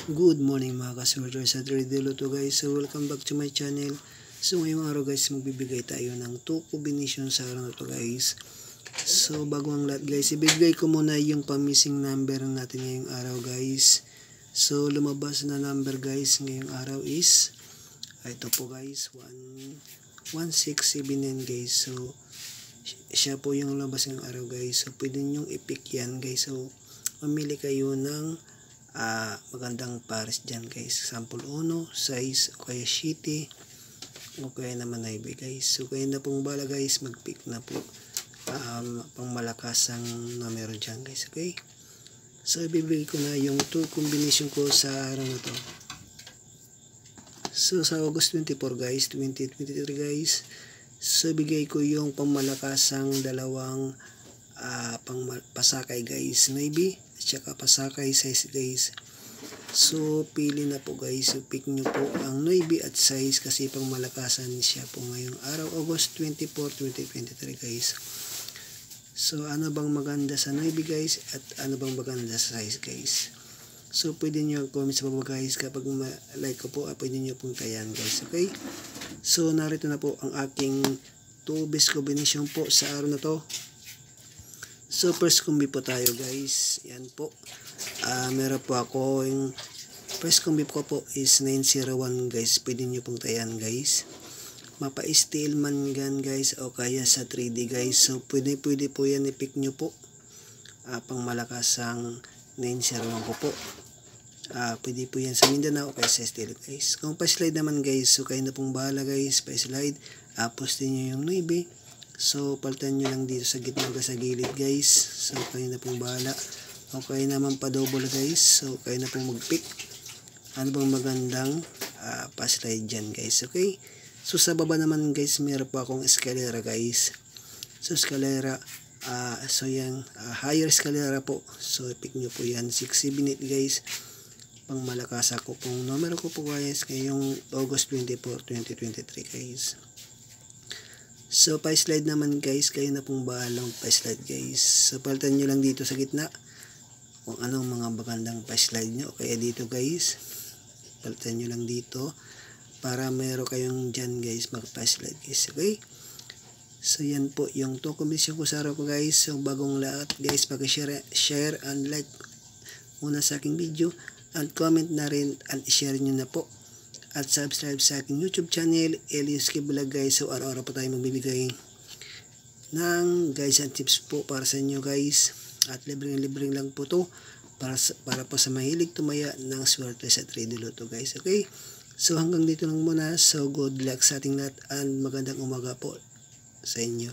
Good morning mga ka-sorter sa 3D Lotto guys. So welcome back to my channel. So ngayong araw guys, magbibigay tayo ng 2 combination sa araw na to guys. So bago ang lahat guys, ibigay ko muna yung pa-missing number natin ngayong araw guys. So lumabas na number guys ngayong araw is ito po guys, 1679 guys. So siya po yung lumabas ngayong araw guys. So pwede nyo i-pick yan guys. So mamili kayo ng magandang pares dyan guys, sample 1, size o kaya shitty o kaya naman naibi guys. So kayo na pong bala guys, mag pick na po pang malakas ang numero dyan guys. Okay, so ibibigay ko na yung 2 combination ko sa araw na to. So sa August 24 guys, 2023 guys, so bigay ko yung pangmalakasang dalawang pasakay guys, navy at saka pasakay size guys. So pili na po guys, so pick nyo po ang navy at size kasi pang malakasan siya po ngayong araw August 24, 2023 guys. So ano bang maganda sa navy guys at ano bang maganda sa size guys. So pwede nyo comment sa baba guys, kapag like ko po pwede nyo pong tayan guys. Okay, so narito na po ang aking 2 best combination po sa araw na to. So first combi po tayo guys, yan po. Meron po ako yung first combi ko po is 901 guys, pwede nyo pong tayan guys. Mapa steel man gun guys o kaya sa 3D guys. So pwede po yan, i-pick nyo po. Pang malakasang 901 ko po. Pwede po yan sa Mindanao o kaya sa steel guys. Kung pa-slide naman guys, so kayo na pong bahala guys, pa-slide. Postin nyo yung navy. So palitan nyo lang dito sa gitna o sa gilid guys. So kayo na pong bahala. O kayo naman pa double guys. So kayo na pong mag-pick. Ano bang magandang pa-slide dyan guys. Okay. So sa baba naman guys, meron po akong escalera guys. So escalera. So yan. Higher escalera po. So pick nyo po yan. 678 guys. Pang malakas ako pong numero ko po guys. Ngayong August 24, 2023 guys. So pa-slide naman guys, kayo na pong bahalang pa-slide guys. So palitan nyo lang dito sa gitna kung anong mga magandang pa-slide nyo. Kaya dito guys, palitan nyo lang dito para meron kayong dyan guys mag-pa-slide guys. Okay, so yan po yung 2 combination ko sa araw ko guys. So bagong lahat guys, share and like muna sa aking video and comment na rin and share nyo na po. At subscribe sa aking YouTube channel, Elias Vlog guys. So araw-araw po tayo magbibigay ng guys and tips po para sa inyo guys. At libreng lang po to para po sa mahilig tumaya ng swerte sa 3D Lotto guys. Okay, so hanggang dito lang muna. So good luck sa ating lahat and magandang umaga po sa inyo.